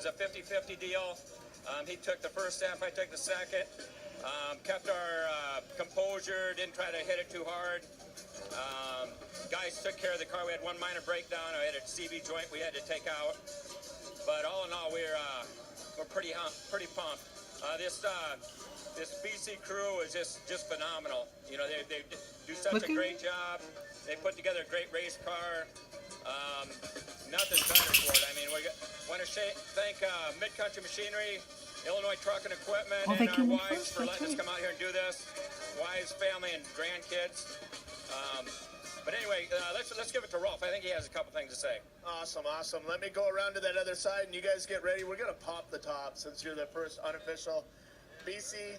was a 50-50 deal. He took the first stamp, I took the second. Kept our composure, didn't try to hit it too hard. Guys took care of the car. We had one minor breakdown. I had a CV joint we had to take out. But all in all, we're pretty pumped. This BC crew is just phenomenal. You know, they do such a great job. They put together a great race car. Nothing's better for it. I mean, we want to thank Mid-Country Machinery, Illinois Truck and Equipment, and our wives for letting us come out here and do this. Wives, family, and grandkids. But anyway, let's give it to Rolf. I think he has a couple things to say. Awesome. Let me go around to that other side, and you guys get ready. We're going to pop the top since you're the first unofficial BC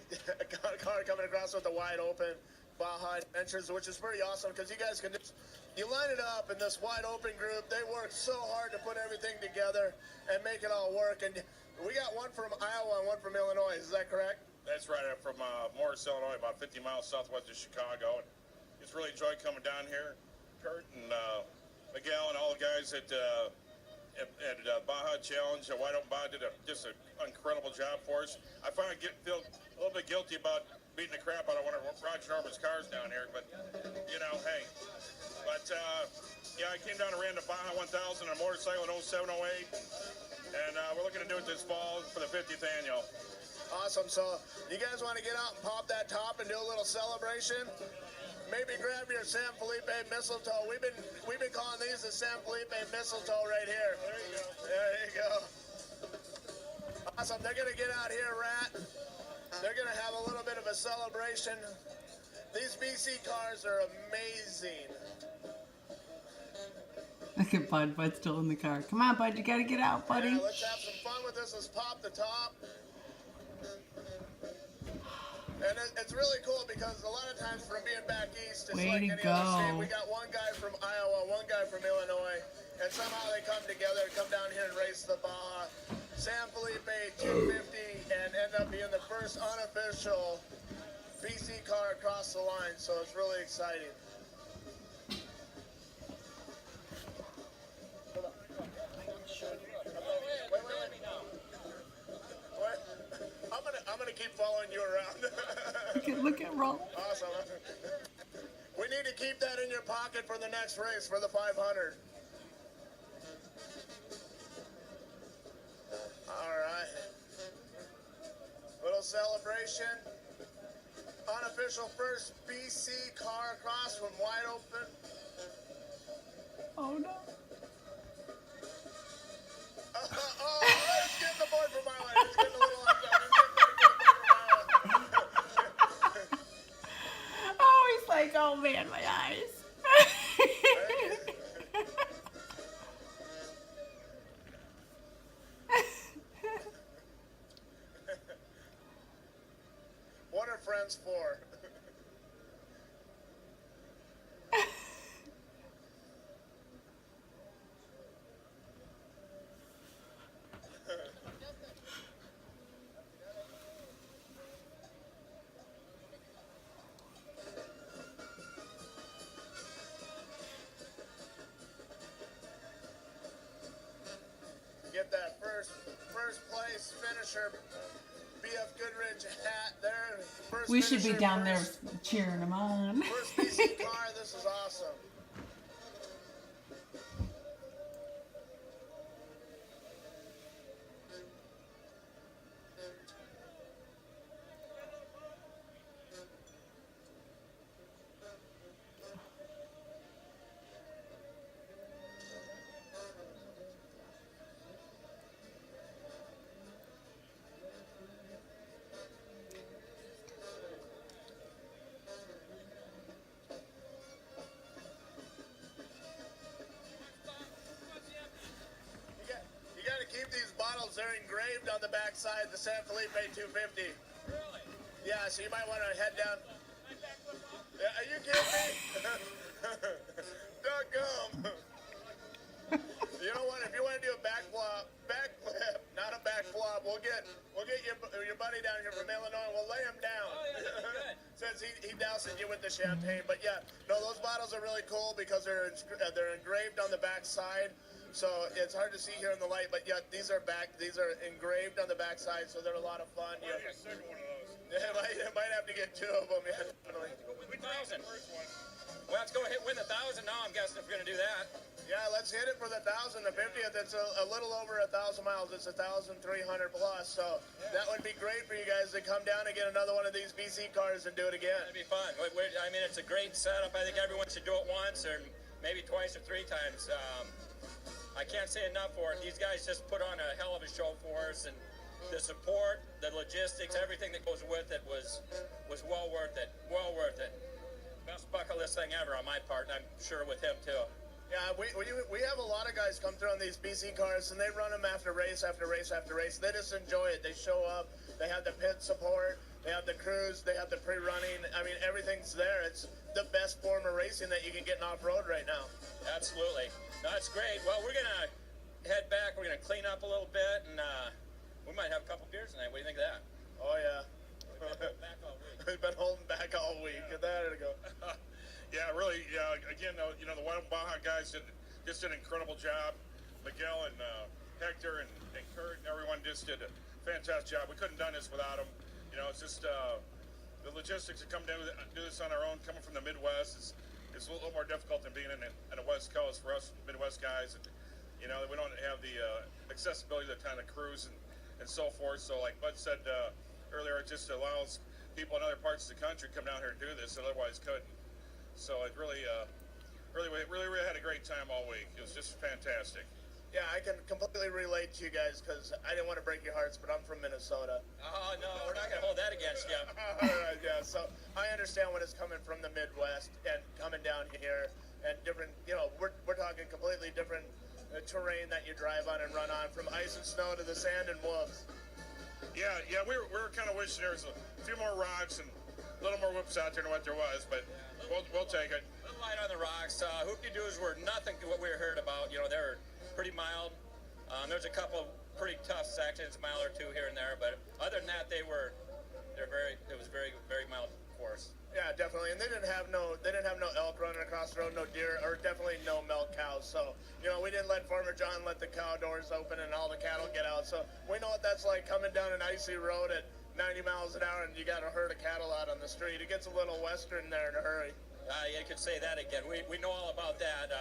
car coming across with the wide open Baja Adventures, which is pretty awesome because you guys can just, you line it up in this wide open group. They work so hard to put everything together and make it all work. And we got one from Iowa and one from Illinois. Is that correct? That's right. I'm from Morris, Illinois, about 50 miles southwest of Chicago. And just really enjoyed coming down here. Kurt and Miguel and all the guys at Baja Challenge, Wide Open Baja did just an incredible job for us. I finally feel a little bit guilty about beating the crap out of one of Roger Norman's cars down here, but you know, hey. But yeah, I came down and ran the Baja 1000 on a motorcycle in 07, 08, and we're looking to do it this fall for the 50th annual. Awesome. So you guys want to get out and pop that top and do a little celebration? Maybe grab your San Felipe mistletoe. We've been calling these the San Felipe mistletoe right here. There you go. Awesome. They're going to get out here, Rat. They're going to have a little bit of a celebration. These BC cars are amazing. Look at Bud. Bud's still in the car. Come on, Bud. You got to get out, buddy. Yeah, let's have some fun with this. Let's pop the top. And it's really cool because a lot of times from being back east, it's like any other state. We got one guy from Iowa, one guy from Illinois, and somehow they come together, come down here and race the Baja San Felipe 250 and end up being the first unofficial BC car across the line. So it's really exciting. I'm gonna keep following you around. Look at Rolf. Awesome. We need to keep that in your pocket for the next race, for the 500. All right. Little celebration. Unofficial first BC car across from wide open. Oh no. Let's get the board from Iowa. Let's get the little Oh, he's like, oh man, my eyes. What are friends for? Get that first place finisher BF Goodrich hat there. We should be down there cheering him on. First BC car, this is awesome. Keep these bottles, they're engraved on the back side, the San Felipe 250. Really? Yeah, so you might want to head down. Yeah, are you kidding me? Duck-gum. You know what, if you want to do a backflip, not a backflop, we'll get your buddy down here from Illinois, we'll lay him down. Oh, yeah, good. Since he doused you with the champagne. But yeah, no, those bottles are really cool because they're engraved on the back side. So it's hard to see here in the light, but yeah, these are engraved on the backside, so they're a lot of fun. I get a second one of those. You might have to get 2 of them. Yeah, definitely. 1,000. First one. Well, let's go win the 1,000 now. I'm guessing if we're gonna do that. Yeah, let's hit it for the 1,000. The 50th, it's a little over 1,000 miles. It's 1,300 plus. So that would be great for you guys to come down and get another one of these BC cars and do it again. That'd be fun. I mean, it's a great setup. I think everyone should do it once or maybe twice or 3 times. I can't say enough for it. These guys just put on a hell of a show for us, and the support, the logistics, everything that goes with it was well worth it. Well worth it. Best bucket list thing ever on my part, and I'm sure with him too. Yeah, we have a lot of guys come through on these BC cars, and they run them after race after race after race. They just enjoy it. They show up. They have the pit support. They have the crews. They have the pre-running. I mean, everything's there. It's the best form of racing that you can get in off-road right now. Absolutely. No, that's great. Well, we're going to head back. We're going to clean up a little bit, and we might have a couple beers tonight. What do you think of that? Oh, yeah. Back all week. We've been holding back all week. There we go. Yeah, really. Again, you know, the Wild Baja guys did an incredible job. Miguel and Hector and Kurt and everyone just did a fantastic job. We couldn't have done this without them. You know, it's just the logistics to come down and do this on our own, coming from the Midwest, it's a little more difficult than being in the West Coast for us Midwest guys. And, you know, we don't have the accessibility to the kind of crews and so forth. So, like Bud said earlier, it just allows people in other parts of the country to come down here and do this, otherwise couldn't. So it really had a great time all week. It was just fantastic. Yeah, I can completely relate to you guys because I didn't want to break your hearts, but I'm from Minnesota. Oh, no, we're not going to hold that against you. All right, yeah. So I understand when it's coming from the Midwest and coming down here and different, you know, we're talking completely different terrain that you drive on and run on, from ice and snow to the sand and wolves. Yeah, we were kind of wishing there was a few more rocks and a little more whoops out there than what there was, but we'll take it. A little light on the rocks. Hoop-de-doos were nothing to what we heard about. You know, they were pretty mild. There's a couple pretty tough sections, a mile or 2 here and there, but other than that, it was very, very mild course. Yeah, definitely. And they didn't have no elk running across the road, no deer, or definitely no milk cows. So, you know, we didn't let Farmer John let the cow doors open and all the cattle get out. So we know what that's like, coming down an icy road at 90 miles an hour and you got a herd of cattle out on the street. It gets a little western there in a hurry. You could say that again. We know all about that.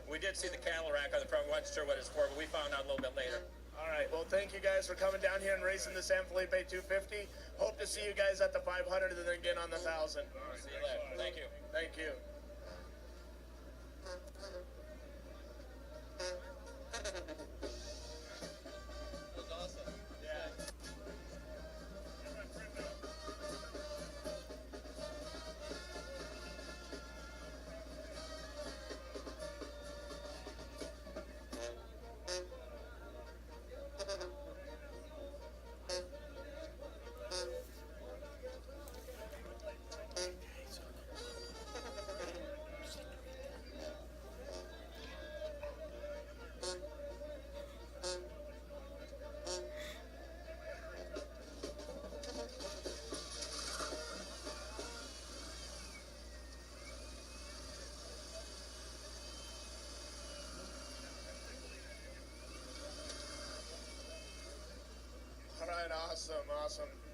We did see the cattle rack on the front. We weren't sure what it's for, but we found out a little bit later. All right. Well, thank you guys for coming down here and racing the San Felipe 250. Hope to see you guys at the 500 and then again on the 1,000. See you later. Thank you. Thank you. That was awesome. Yeah. All right, awesome.